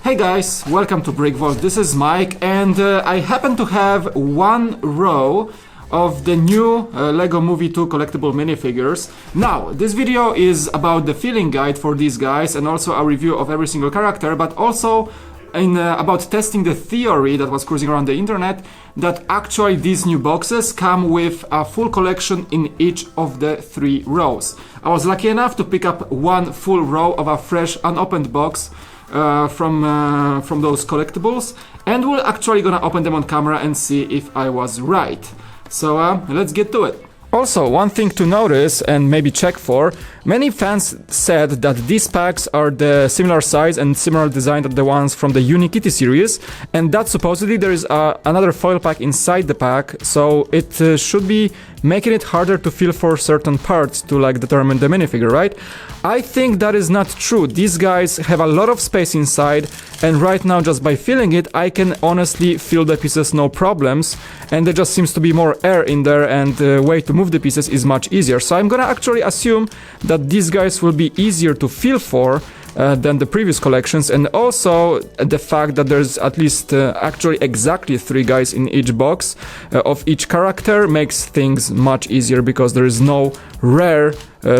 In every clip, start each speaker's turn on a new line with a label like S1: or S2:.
S1: Hey guys, welcome to BrickVault. This is Mike, and I happen to have one row of the new LEGO Movie 2 collectible minifigures. Now, this video is about the feeling guide for these guys and also a review of every single character, but also about testing the theory that was cruising around the internet that actually these new boxes come with a full collection in each of the 3 rows. I was lucky enough to pick up one full row of a fresh unopened box from those collectibles, and we're actually gonna open them on camera and see if I was right. So let's get to it. Also, one thing to notice and maybe check for, many fans said that these packs are the similar size and similar design to the ones from the Unikitty series, and that supposedly there is another foil pack inside the pack, so it should be making it harder to feel for certain parts to determine the minifigure, right? I think that is not true. These guys have a lot of space inside, and right now just by feeling it I can honestly feel the pieces no problems, and there just seems to be more air in there, and the way to move the pieces is much easier. So I'm gonna actually assume that these guys will be easier to feel for than the previous collections, and also the fact that there's at least actually exactly 3 guys in each box of each character makes things much easier, because there is no rare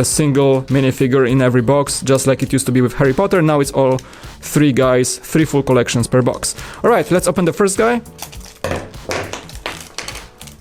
S1: single minifigure in every box, just like it used to be with Harry Potter. Now it's all 3 guys, 3 full collections per box. Alright, let's open the first guy.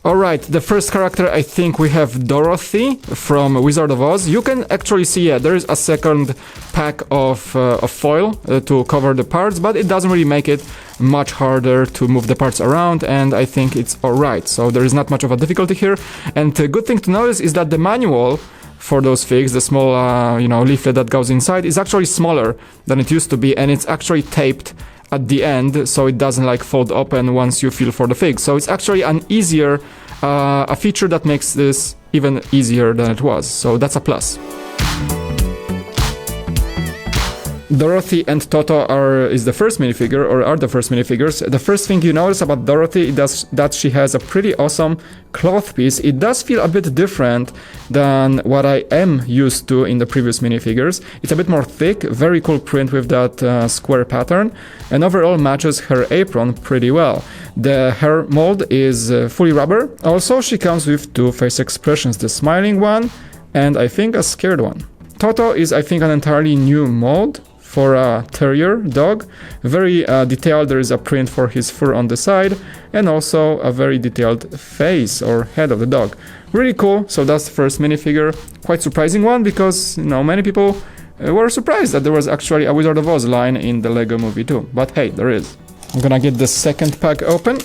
S1: Alright, the first character, I think we have Dorothy from Wizard of Oz. You can actually see, yeah, there is a second pack of foil to cover the parts, but it doesn't really make it much harder to move the parts around, and I think it's alright. So there is not much of a difficulty here. And a good thing to notice is that the manual for those figs, the small leaflet that goes inside, is actually smaller than it used to be, and it's actually taped at the end, so it doesn't fold open once you feel for the fig. So it's actually an easier a feature that makes this even easier than it was, so that's a plus. Dorothy and Toto are the first minifigures. The first thing you notice about Dorothy is that she has a pretty awesome cloth piece. It does feel a bit different than what I am used to in the previous minifigures. It's a bit more thick, very cool print with that square pattern, and overall matches her apron pretty well. The hair mold is fully rubber. Also, she comes with 2 face expressions, the smiling one and I think a scared one. Toto is, I think, an entirely new mold for a terrier dog. Very detailed. There is a print for his fur on the side, and also a very detailed face or head of the dog. Really cool. So that's the first minifigure. Quite surprising one, because many people were surprised that there was actually a Wizard of Oz line in the LEGO Movie 2. But hey, there is. I'm gonna get the second pack open.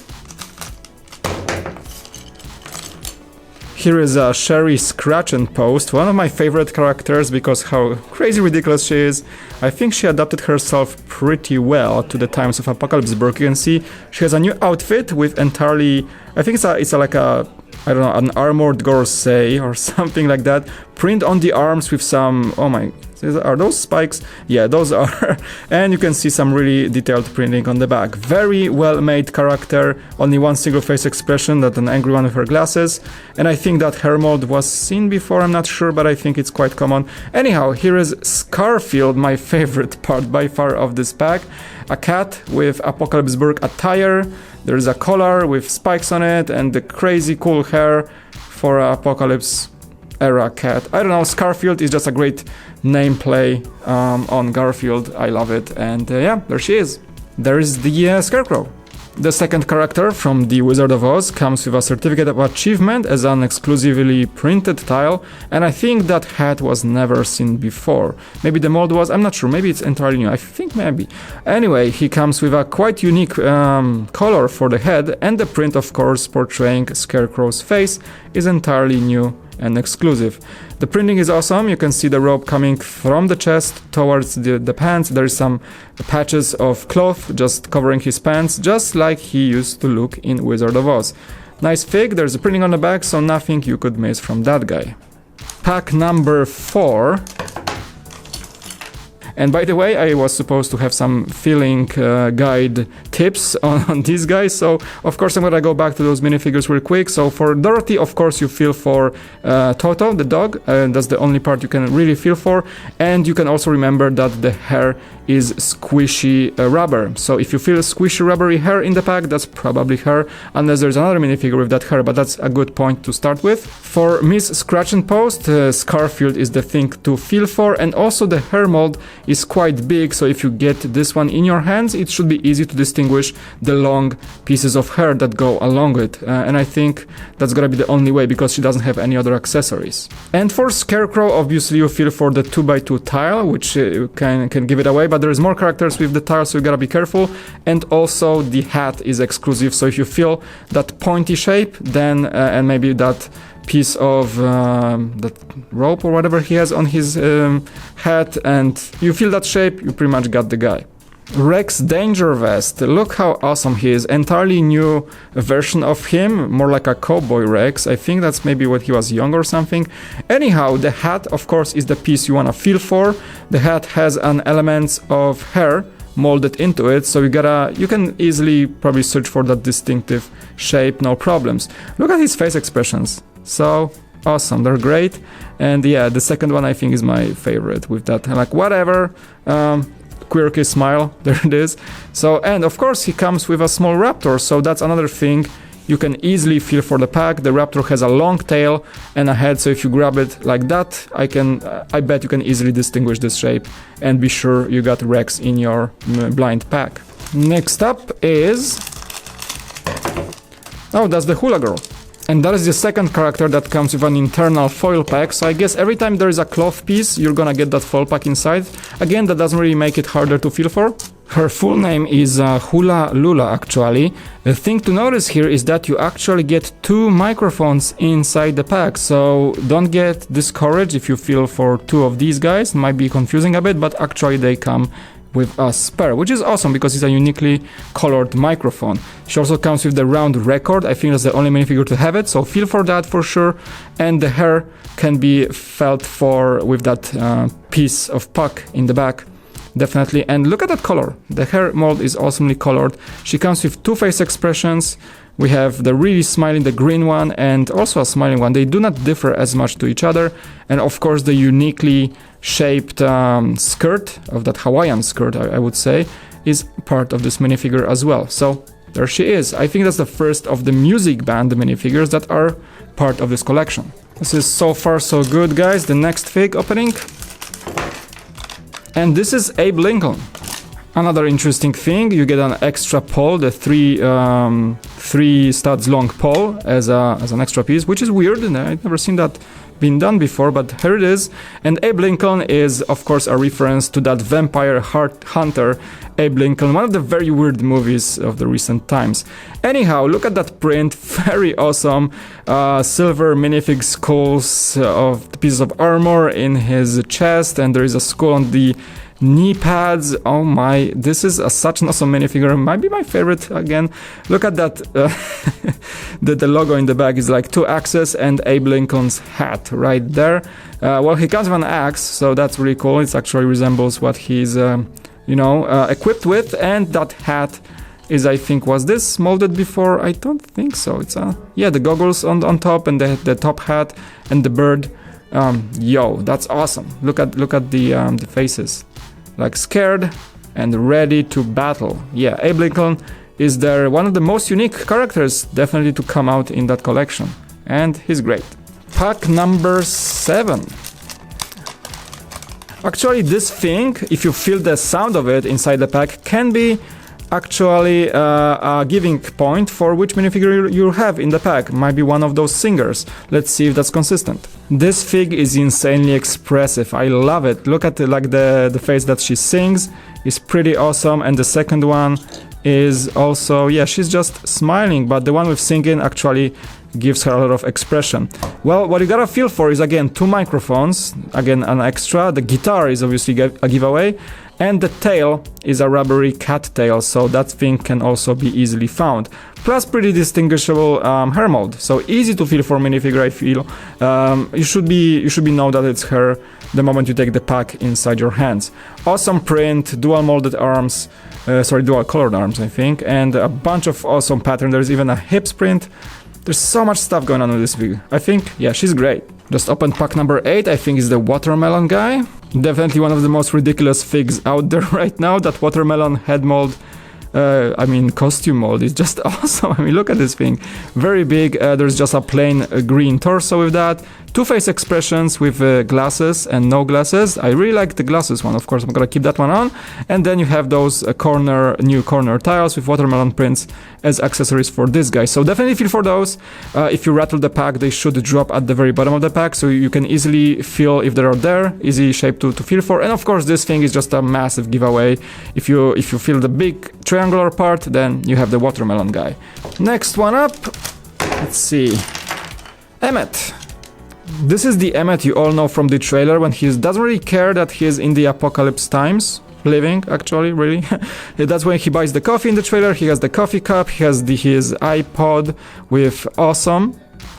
S1: Here is a Sherri Scratch and Post, one of my favorite characters because how crazy ridiculous she is. I think she adapted herself pretty well to the times of Apocalypse Burke. You can see she has a new outfit with entirely, I think it's like a, I don't know, an armored gorset or something like that. Print on the arms with some, oh my, are those spikes? Yeah, those are. And you can see some really detailed printing on the back. Very well made character, only one single face expression, that an angry one with her glasses. And I think that hair mold was seen before, I'm not sure, but I think it's quite common. Anyhow, here is Scarfield, my favorite part by far of this pack. A cat with Apocalypse Burke attire. There is a collar with spikes on it and the crazy cool hair for Apocalypse era cat. I don't know, Scarfield is just a great name play on Garfield. I love it, and yeah, there she is. There is the Scarecrow. The second character from the Wizard of Oz comes with a certificate of achievement as an exclusively printed tile, and I think that hat was never seen before. Maybe the mold was, I'm not sure, maybe it's entirely new, I think maybe. Anyway, he comes with a quite unique color for the head, and the print, of course, portraying Scarecrow's face is entirely new and exclusive. The printing is awesome. You can see the rope coming from the chest towards the pants. There is some patches of cloth just covering his pants, just like he used to look in Wizard of Oz. Nice fig. There's a printing on the back, so nothing you could miss from that guy. Pack number 4. And by the way, I was supposed to have some feeling guide tips on these guys, so of course I'm gonna go back to those minifigures real quick. So for Dorothy, of course you feel for Toto, the dog, that's the only part you can really feel for, and you can also remember that the hair is squishy rubber. So if you feel squishy rubbery hair in the pack, that's probably her, unless there's another minifigure with that hair, but that's a good point to start with. For Miss Scratch and Post, Scarfield is the thing to feel for, and also the hair mold is quite big, so if you get this one in your hands, it should be easy to distinguish the long pieces of hair that go along it, and I think that's gonna be the only way, because she doesn't have any other accessories. And for Scarecrow, obviously you feel for the 2x2 tile, which can give it away, but there's more characters with the tile, so you gotta be careful. And also the hat is exclusive, so if you feel that pointy shape, then and maybe that piece of that rope or whatever he has on his hat, and you feel that shape, you pretty much got the guy. Rex Danger Vest, look how awesome he is. Entirely new version of him, more like a cowboy Rex. I think that's maybe when he was young or something. Anyhow, the hat, of course, is the piece you wanna feel for. The hat has an element of hair molded into it, so you can easily probably search for that distinctive shape, no problems. Look at his face expressions, so awesome, they're great. And yeah, the second one I think is my favorite, with that like whatever quirky smile, there it is. So, and of course he comes with a small raptor, so that's another thing you can easily feel for the pack. The raptor has a long tail and a head, so if you grab it like that, I bet you can easily distinguish this shape and be sure you got Rex in your blind pack. Next up is, oh, that's the Hula Girl. And that is the second character that comes with an internal foil pack, so I guess every time there is a cloth piece, you're gonna get that foil pack inside. Again, that doesn't really make it harder to feel for. Her full name is Hula Lula, actually. The thing to notice here is that you actually get 2 microphones inside the pack, so don't get discouraged if you feel for 2 of these guys. It might be confusing a bit, but actually they come with a spare, which is awesome because it's a uniquely colored microphone. She also comes with the round record. I think that's the only minifigure to have it, so feel for that for sure. And the hair can be felt for with that piece of puck in the back, definitely. And look at that color. The hair mold is awesomely colored. She comes with 2 face expressions. We have the really smiling, the green one, and also a smiling one. They do not differ as much to each other. And of course the uniquely shaped skirt, of that Hawaiian skirt I would say, is part of this minifigure as well. So there she is. I think that's the first of the music band minifigures that are part of this collection. This is so far so good, guys. The next fig opening. And this is Abe Lincoln. Another interesting thing, you get an extra pole, the 3 studs long pole as an extra piece, which is weird, and I've never seen that been done before, but here it is. And Abe Lincoln is of course a reference to that vampire hunter Abe Lincoln, one of the very weird movies of the recent times. Anyhow, look at that print, very awesome. Silver minifig skulls of the pieces of armor in his chest, and there is a skull on the knee pads. Oh my, this is such an awesome minifigure. Might be my favorite again. Look at that. The logo in the back is like 2 axes and Abe Lincoln's hat right there. Well, he comes with an axe, so that's really cool. It actually resembles what he's equipped with. And that hat is, I think, was this molded before? I don't think so. It's yeah, the goggles on top, and the top hat and the bird. Yo, that's awesome. Look at the faces, like scared and ready to battle. Yeah, Abe Lincoln is there, one of the most unique characters definitely to come out in that collection, and he's great. Pack number 7. Actually, this thing, if you feel the sound of it inside the pack, can be actually a giving point for which minifigure you have in the pack. Might be one of those singers. Let's see if that's consistent. This fig is insanely expressive. I love it. Look at the face that she sings is pretty awesome, and the second one is also, yeah, she's just smiling, but the one with singing actually gives her a lot of expression. Well, what you gotta feel for is, again, 2 microphones, again an extra. The guitar is obviously a giveaway, and the tail is a rubbery cat tail, so that thing can also be easily found. Plus pretty distinguishable hair mold, so easy to feel for minifigure, I feel. You should be know that it's her the moment you take the pack inside your hands. Awesome print, dual molded arms, dual colored arms, I think, and a bunch of awesome pattern. There's even a hips print. There's so much stuff going on with this figure. I think, yeah, she's great. Just opened pack number 8, I think is the Watermelon Guy. Definitely one of the most ridiculous figs out there right now. That watermelon head mold, costume mold is just awesome. I mean, look at this thing. Very big. There's just a plain green torso with that. Two-face expressions with glasses and no glasses. I really like the glasses one, of course. I'm gonna keep that one on. And then you have those new corner tiles with watermelon prints as accessories for this guy. So definitely feel for those. If you rattle the pack, they should drop at the very bottom of the pack, so you can easily feel if they are there. Easy shape to feel for. And of course, this thing is just a massive giveaway. If you feel the big triangular part, then you have the watermelon guy. Next one up. Let's see. Emmet. This is the Emmet you all know from the trailer, when he doesn't really care that he's in the apocalypse times. Living, actually, really. That's when he buys the coffee in the trailer. He has the coffee cup. He has his iPod with awesome.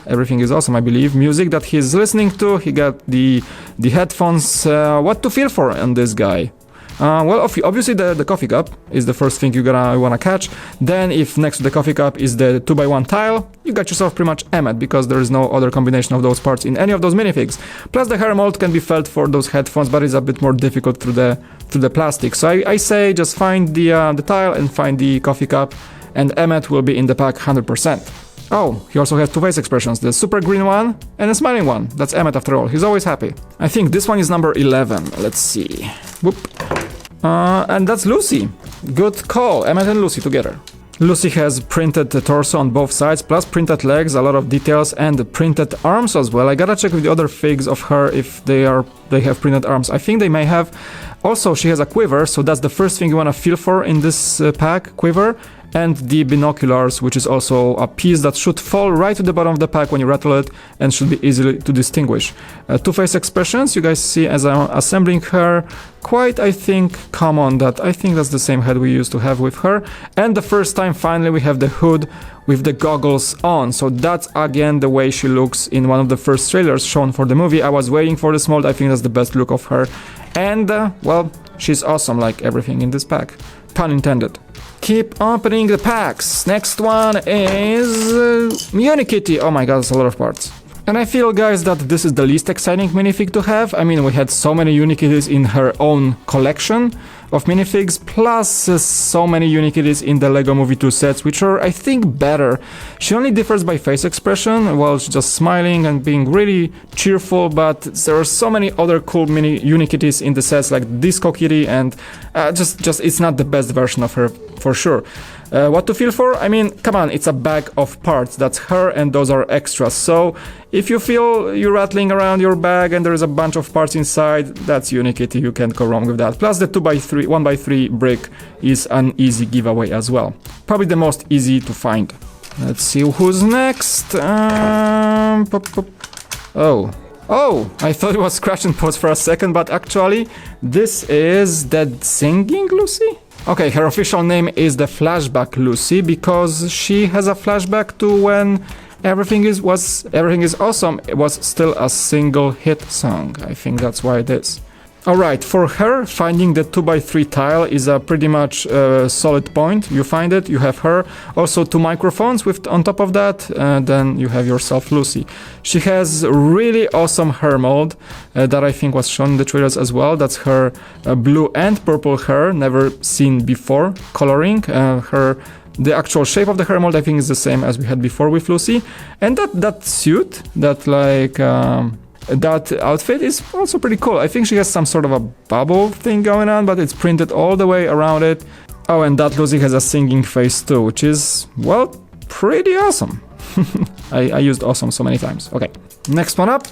S1: Everything is awesome, I believe. Music that he's listening to. He got the headphones. What to feel for on this guy? Well, obviously the coffee cup is the first thing you're gonna wanna catch. Then if next to the coffee cup is the 2x1 tile, you got yourself pretty much Emmet, because there is no other combination of those parts in any of those minifigs. Plus the hair mold can be felt for those headphones, but it's a bit more difficult through the plastic. So I say just find the tile and find the coffee cup, and Emmet will be in the pack 100%. Oh, he also has two face expressions, the super green one and a smiling one. That's Emmet after all, he's always happy. I think this one is number 11, let's see. Whoop. And that's Lucy. Good call, Emmet and Lucy together. Lucy has printed the torso on both sides, plus printed legs, a lot of details, and printed arms as well. I gotta check with the other figs of her if they have printed arms. I think they may have. Also, she has a quiver, so that's the first thing you wanna feel for in this pack, quiver. And the binoculars, which is also a piece that should fall right to the bottom of the pack when you rattle it, and should be easily to distinguish. Two-face expressions, you guys see as I'm assembling her, quite, I think, common. I think that's the same head we used to have with her. And the first time, finally, we have the hood with the goggles on. So that's, again, the way she looks in one of the first trailers shown for the movie. I was waiting for this mold. I think that's the best look of her. And, well, she's awesome, like everything in this pack. Pun intended. Keep opening the packs. Next one is Unikitty. Oh my god, that's a lot of parts. And I feel, guys, that this is the least exciting minifig to have. I mean, we had so many Unikitties in her own collection of minifigs, plus so many Unikitties in the Lego Movie 2 sets, which are, I think, better. She only differs by face expression, while she's just smiling and being really cheerful, but there are so many other cool mini Unikitties in the sets, like Disco Kitty, and just it's not the best version of her, for sure. What to feel for? I mean, come on, it's a bag of parts. That's her, and those are extras. So if you feel you're rattling around your bag and there is a bunch of parts inside, that's Unikitty. You can't go wrong with that. Plus the 1x3 brick is an easy giveaway as well. Probably the most easy to find. Let's see who's next. Oh, I thought it was Scratch and Pose for a second, but actually this is Dead Singing Lucy? Okay, her official name is the Flashback Lucy, because she has a flashback to when Everything is Awesome. It was still a single hit song. I think that's why it is. Alright, for her, finding the 2x3 tile is a pretty much solid point. You find it, you have her. Also 2 microphones on top of that, then you have yourself Lucy. She has really awesome hair mold that I think was shown in the trailers as well. That's her blue and purple hair, never seen before, coloring. The actual shape of the hair mold I think is the same as we had before with Lucy. And that suit, that outfit is also pretty cool. I think she has some sort of a bubble thing going on, but it's printed all the way around it. Oh, and that Lucy has a singing face too, which is, well, pretty awesome. I used awesome so many times. Okay, next one up.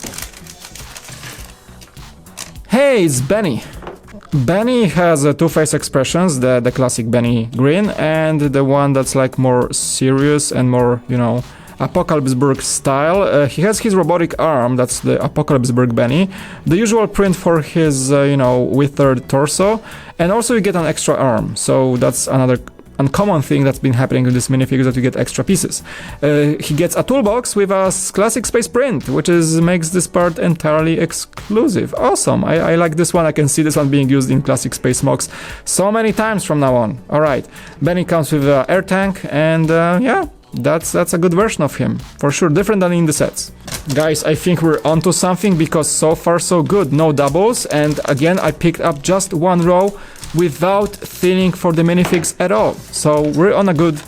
S1: Hey, it's Benny. Benny has two face expressions, the classic Benny grin, and the one that's like more serious and more, Apocalypseburg style. He has his robotic arm, that's the Apocalypseburg Benny. The usual print for his, withered torso. And also you get an extra arm, so that's another uncommon thing that's been happening with this minifigure, that you get extra pieces. He gets a toolbox with a classic space print, which makes this part entirely exclusive. Awesome, I like this one. I can see this one being used in classic space mocks so many times from now on. Alright, Benny comes with an air tank, and yeah, that's a good version of him, for sure, different than in the sets. Guys, I think we're onto something because so far so good, no doubles, and again I picked up just one row without thinning for the minifigs at all. So we're on a good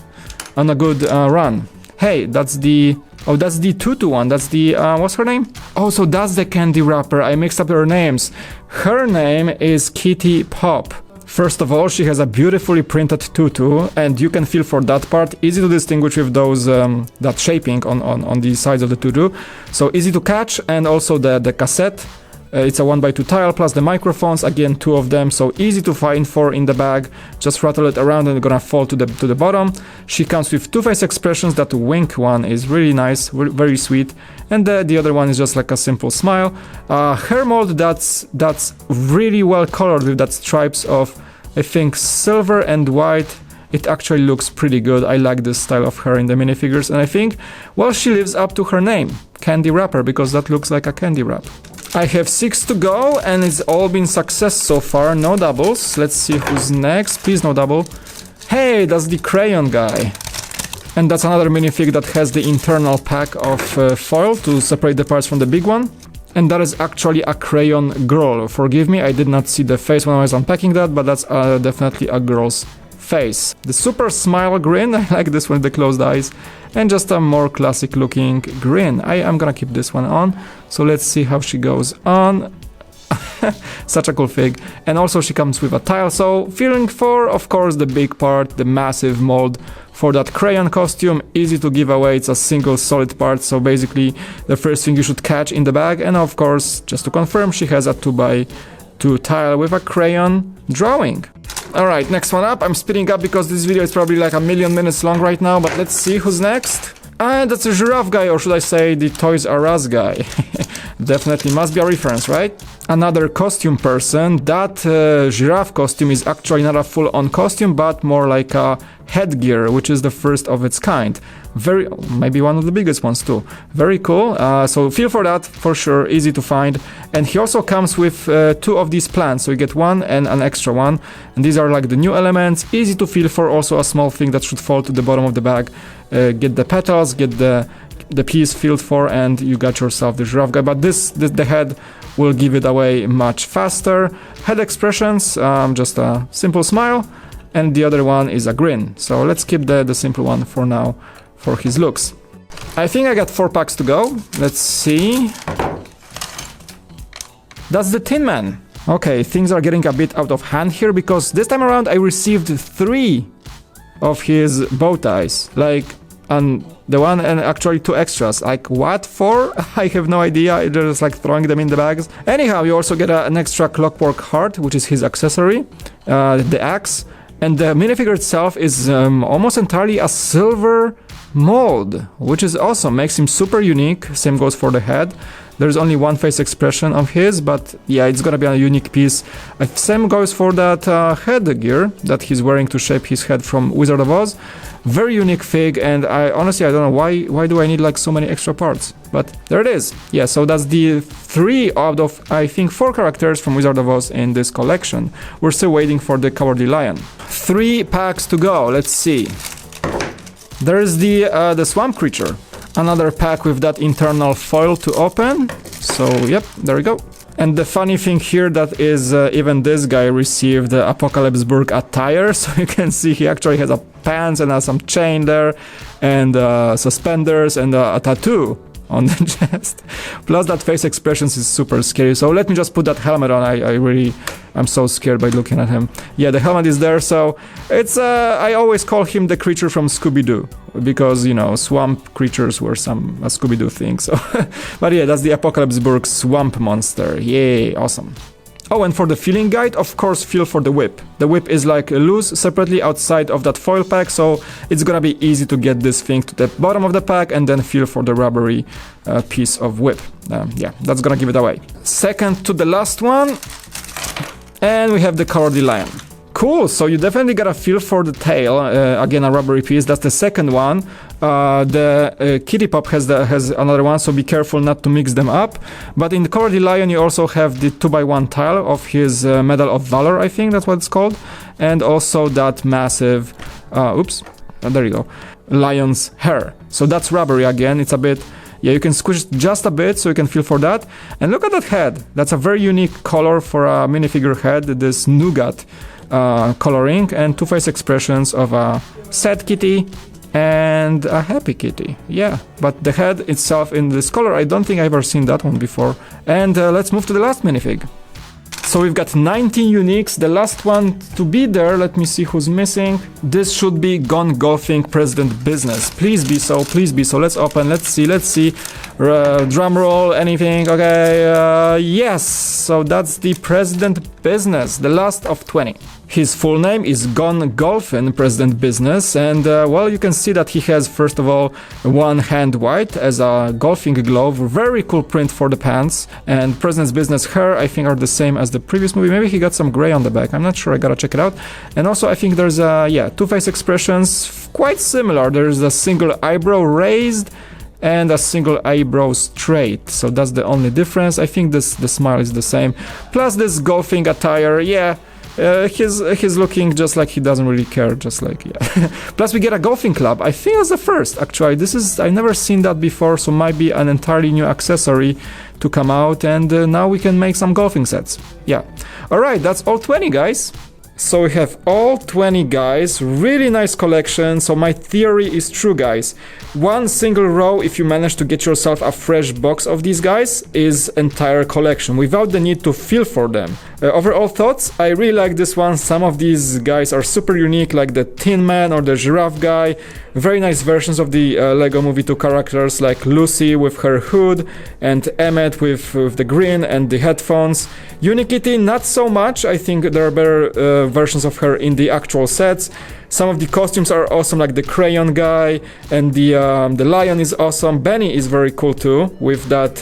S1: run. Hey, that's the Tutu one. That's the what's her name? Oh, so that's the candy wrapper. I mixed up her names. Her name is Kitty Pop. First of all, she has a beautifully printed tutu, and you can feel for that part. Easy to distinguish with those that shaping on the sides of the tutu. So easy to catch, and also the cassette. It's a 1x2 tile plus the microphones, again 2 of them, so easy to find for in the bag. Just rattle it around and it's gonna fall to the bottom. She comes with 2 face expressions. That wink one is really nice, very sweet, and the other one is just like a simple smile. Hair mold that's really well colored with that stripes of, I think, silver and white. It actually looks pretty good. I like this style of her in the minifigures, and I think, well, she lives up to her name, Candy Wrapper, because that looks like a candy wrap. I have 6 to go, and it's all been success so far. No doubles. Let's see who's next. Please, no double. Hey, that's the Crayon Guy. And that's another minifig that has the internal pack of foil to separate the parts from the big one. And that is actually a Crayon Girl. Forgive me, I did not see the face when I was unpacking that, but that's definitely a girl's face. The super smile grin, I like this one with the closed eyes, and just a more classic looking grin. I am gonna keep this one on, so let's see how she goes on. Such a cool fig. And also she comes with a tile, so feeling for, of course, the big part, the massive mold for that crayon costume. Easy to give away, it's a single solid part, so basically the first thing you should catch in the bag. And of course, just to confirm, she has a 2x2 tile with a crayon drawing. Alright, next one up. I'm speeding up because this video is probably like a million minutes long right now, but let's see who's next. And that's a Giraffe Guy, or should I say the Toys R Us guy. Definitely must be a reference, right? Another costume person. That giraffe costume is actually not a full-on costume, but more like a headgear, which is the first of its kind. Maybe one of the biggest ones too. Very cool. So feel for that, for sure. Easy to find. And he also comes with 2 of these plants, so you get one and an extra one. And these are like the new elements. Easy to feel for, also a small thing that should fall to the bottom of the bag. Get the petals, get the piece filled for, and you got yourself the Giraffe Guy. But the head will give it away much faster. Head expressions, just a simple smile, and the other one is a grin. So let's keep the simple one for now for his looks. I think I got 4 packs to go. Let's see. That's the Tin Man. Okay, things are getting a bit out of hand here because this time around I received 3 of his bow ties. Like, and the one and actually 2 extras. Like, what for? I have no idea. They're just like throwing them in the bags. Anyhow, you also get an extra clockwork heart, which is his accessory, the axe, and the minifigure itself is almost entirely a silver mold, which is awesome. Makes him super unique. Same goes for the head. There's only 1 face expression of his, but yeah, it's gonna be a unique piece. Same goes for that headgear that he's wearing to shape his head from Wizard of Oz. Very unique fig, and I honestly don't know why do I need like so many extra parts, but there it is. Yeah, so that's the 3 out of I think 4 characters from Wizard of Oz in this collection. We're still waiting for the Cowardly Lion. 3 packs to go. Let's see. There's the swamp creature. Another pack with that internal foil to open. So yep, there we go. And the funny thing here that is even this guy received the Apocalypseburg attire. So you can see he actually has a pants and some chain there, and suspenders and a tattoo on the chest. Plus that face expressions is super scary. So let me just put that helmet on. I'm so scared by looking at him. Yeah, the helmet is there. So it's I always call him the creature from Scooby Doo, because, you know, swamp creatures were a Scooby Doo thing. So, but yeah, that's the Apocalypseburg swamp monster. Yay, awesome. Oh, and for the feeling guide, of course, feel for the whip. The whip is like loose separately outside of that foil pack, so it's gonna be easy to get this thing to the bottom of the pack and then feel for the rubbery piece of whip. Yeah, that's gonna give it away. Second to the last one, and we have the Cowardly Lion. Cool, so you definitely got a feel for the tail. Again, a rubbery piece. That's the second one. The Kitty Pop has another one, so be careful not to mix them up. But in the Cowardly Lion, you also have the 2x1 tile of his Medal of Valor, I think that's what it's called. And also that massive... oops. There you go. lion's hair. So that's rubbery again, it's a bit, yeah, you can squish just a bit so you can feel for that. And look at that head, that's a very unique color for a minifigure head, this nougat coloring, and two-face expressions of a sad kitty and a happy kitty. Yeah, but the head itself in this color, I don't think I've ever seen that one before. And let's move to the last minifig. So we've got 19 uniques, the last one to be there, let me see who's missing. This should be Gone Golfing President Business. Please be so, please be so. Let's open, let's see. Drum roll, anything, okay, yes. So that's the President Business, the last of 20. His full name is Gone Golfing President Business, and well, you can see that he has, first of all, one hand white as a golfing glove, very cool print for the pants, and President's Business hair, I think, are the same as the previous movie. Maybe he got some gray on the back, I'm not sure, I gotta check it out. And also, I think there's two-face expressions, quite similar. There's a single eyebrow raised and a single eyebrow straight, so that's the only difference. I think the smile is the same, plus this golfing attire, yeah. He's looking just like he doesn't really care, just like, yeah. Plus we get a golfing club. I think that's the first, actually. I've never seen that before, so might be an entirely new accessory to come out, and now we can make some golfing sets. Yeah. Alright, that's all 20, guys. So we have all 20 guys, really nice collection. So my theory is true, guys. One single row, if you manage to get yourself a fresh box of these guys, is entire collection without the need to feel for them. Overall thoughts, I really like this one. Some of these guys are super unique, like the Tin Man or the Giraffe Guy. Very nice versions of the Lego Movie 2 characters, like Lucy with her hood and Emmet with the grin and the headphones. Unikitty, not so much. I think there are better versions of her in the actual sets. Some of the costumes are awesome, like the Crayon Guy, and the lion is awesome. Benny is very cool too, with that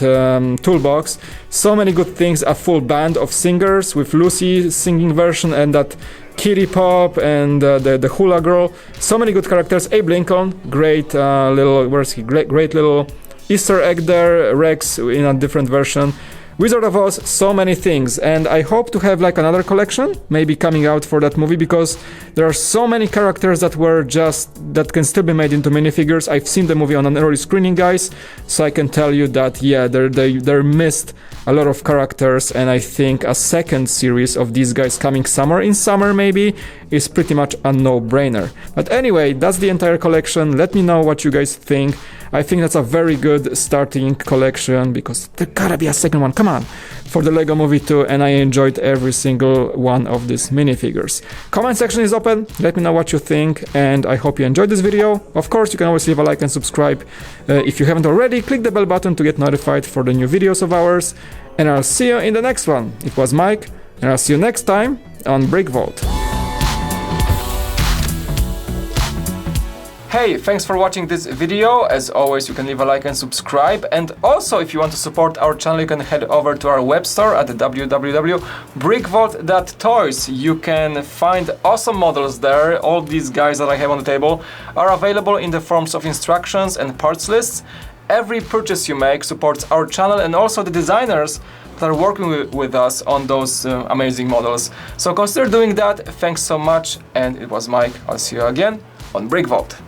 S1: toolbox. So many good things, a full band of singers with Lucy singing version and that Kitty Pop and the Hula Girl. So many good characters. Abe Lincoln, great little, where's he? Great little Easter egg there. Rex in a different version. Wizard of Oz, so many things, and I hope to have like another collection maybe coming out for that movie, because there are so many characters that can still be made into minifigures. I've seen the movie on an early screening, guys, so I can tell you that yeah, they missed a lot of characters, and I think a second series of these guys coming in summer maybe is pretty much a no-brainer. But anyway, that's the entire collection. Let me know what you guys think. I think that's a very good starting collection, because there gotta be a second one, come on, for the Lego Movie 2, and I enjoyed every single one of these minifigures. Comment section is open, let me know what you think, and I hope you enjoyed this video. Of course, you can always leave a like and subscribe. If you haven't already, click the bell button to get notified for the new videos of ours, and I'll see you in the next one. It was Mike, and I'll see you next time on BrickVault. Hey, thanks for watching this video. As always, you can leave a like and subscribe. And also, if you want to support our channel, you can head over to our web store at www.brickvault.toys. You can find awesome models there. All these guys that I have on the table are available in the forms of instructions and parts lists. Every purchase you make supports our channel and also the designers that are working with us on those amazing models. So consider doing that. Thanks so much. And it was Mike. I'll see you again on BrickVault.